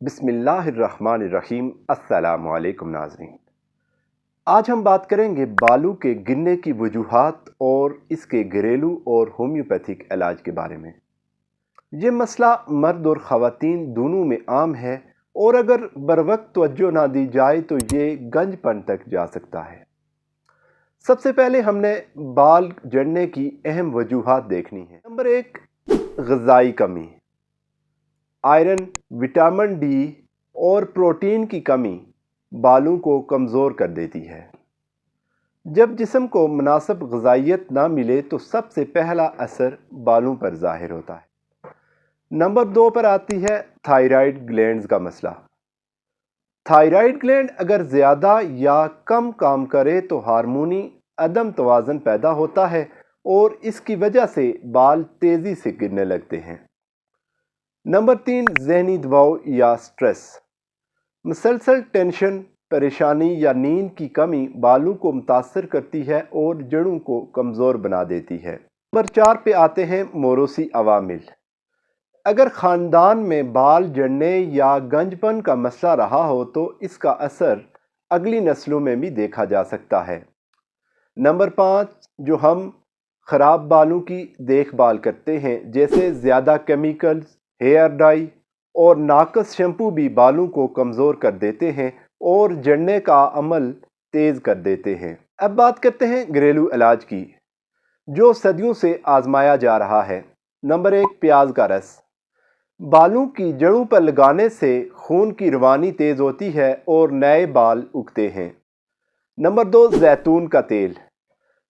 بسم اللہ الرحمن الرحیم۔ السلام علیکم ناظرین، آج ہم بات کریں گے بالوں کے گرنے کی وجوہات اور اس کے گھریلو اور ہومیوپیتھک علاج کے بارے میں۔ یہ مسئلہ مرد اور خواتین دونوں میں عام ہے اور اگر بروقت توجہ نہ دی جائے تو یہ گنج پن تک جا سکتا ہے۔ سب سے پہلے ہم نے بال جھڑنے کی اہم وجوہات دیکھنی ہے۔ نمبر 1، غذائی کمی۔ آئرن، وٹامن ڈی اور پروٹین کی کمی بالوں کو کمزور کر دیتی ہے۔ جب جسم کو مناسب غذائیت نہ ملے تو سب سے پہلا اثر بالوں پر ظاہر ہوتا ہے۔ نمبر 2 پر آتی ہے تھائرائیڈ گلینڈز کا مسئلہ۔ تھائرائیڈ گلینڈ اگر زیادہ یا کم کام کرے تو ہارمونی عدم توازن پیدا ہوتا ہے اور اس کی وجہ سے بال تیزی سے گرنے لگتے ہیں۔ نمبر 3، ذہنی دباؤ یا سٹریس۔ مسلسل ٹینشن، پریشانی یا نیند کی کمی بالوں کو متاثر کرتی ہے اور جڑوں کو کمزور بنا دیتی ہے۔ نمبر 4 پہ آتے ہیں موروثی عوامل۔ اگر خاندان میں بال جھڑنے یا گنج پن کا مسئلہ رہا ہو تو اس کا اثر اگلی نسلوں میں بھی دیکھا جا سکتا ہے۔ نمبر 5، جو ہم خراب بالوں کی دیکھ بھال کرتے ہیں جیسے زیادہ کیمیکلز، ہیئر ڈائی اور ناقص شیمپو بھی بالوں کو کمزور کر دیتے ہیں اور جھڑنے کا عمل تیز کر دیتے ہیں۔ اب بات کرتے ہیں گھریلو علاج کی جو صدیوں سے آزمایا جا رہا ہے۔ نمبر 1، پیاز کا رس۔ بالوں کی جڑوں پر لگانے سے خون کی روانی تیز ہوتی ہے اور نئے بال اگتے ہیں۔ نمبر 2، زیتون کا تیل۔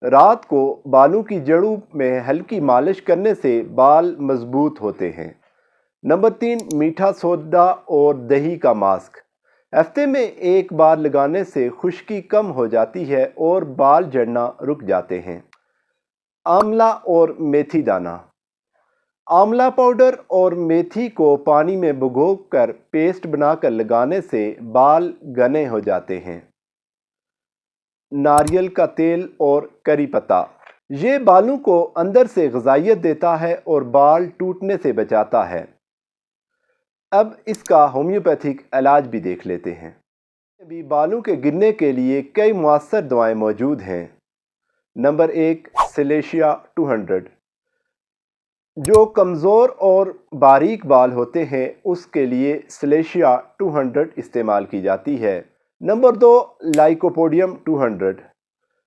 رات کو بالوں کی جڑوں میں ہلکی مالش کرنے سے بال مضبوط ہوتے ہیں۔ نمبر 3، میٹھا سوڈا اور دہی کا ماسک۔ ہفتے میں ایک بار لگانے سے خشکی کم ہو جاتی ہے اور بال جھڑنا رک جاتے ہیں۔ آملہ اور میتھی دانہ۔ آملہ پاؤڈر اور میتھی کو پانی میں بھگو کر پیسٹ بنا کر لگانے سے بال گھنے ہو جاتے ہیں۔ ناریل کا تیل اور کری پتا۔ یہ بالوں کو اندر سے غذائیت دیتا ہے اور بال ٹوٹنے سے بچاتا ہے۔ اب اس کا ہومیوپیتھک علاج بھی دیکھ لیتے ہیں۔ ابھی بالوں کے گرنے کے لیے کئی مؤثر دوائیں موجود ہیں۔ نمبر 1، سلیشیا 200۔ جو کمزور اور باریک بال ہوتے ہیں اس کے لیے سلیشیا 200 استعمال کی جاتی ہے۔ نمبر 2، لائکوپوڈیم 200۔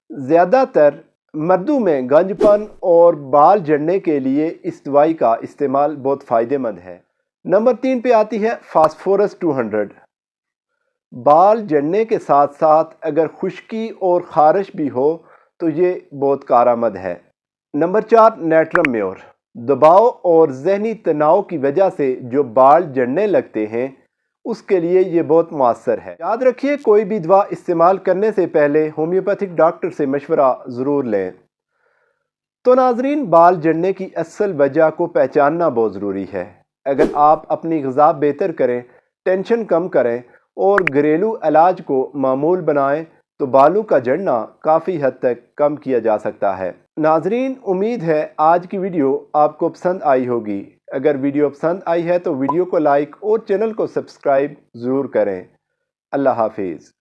زیادہ تر مردوں میں گنج پن اور بال جھڑنے کے لیے اس دوائی کا استعمال بہت فائدہ مند ہے۔ نمبر 3 پہ آتی ہے فاسفورس 200۔ بال جھڑنے کے ساتھ ساتھ اگر خشکی اور خارش بھی ہو تو یہ بہت کارآمد ہے۔ نمبر 4، نیٹرم میور۔ دباؤ اور ذہنی تناؤ کی وجہ سے جو بال جھڑنے لگتے ہیں اس کے لیے یہ بہت مؤثر ہے۔ یاد رکھیے کوئی بھی دوا استعمال کرنے سے پہلے ہومیوپیتھک ڈاکٹر سے مشورہ ضرور لیں۔ تو ناظرین، بال جھڑنے کی اصل وجہ کو پہچاننا بہت ضروری ہے۔ اگر آپ اپنی غذا بہتر کریں، ٹینشن کم کریں اور گھریلو علاج کو معمول بنائیں تو بالوں کا جھڑنا کافی حد تک کم کیا جا سکتا ہے۔ ناظرین، امید ہے آج کی ویڈیو آپ کو پسند آئی ہوگی۔ اگر ویڈیو پسند آئی ہے تو ویڈیو کو لائک اور چینل کو سبسکرائب ضرور کریں۔ اللہ حافظ۔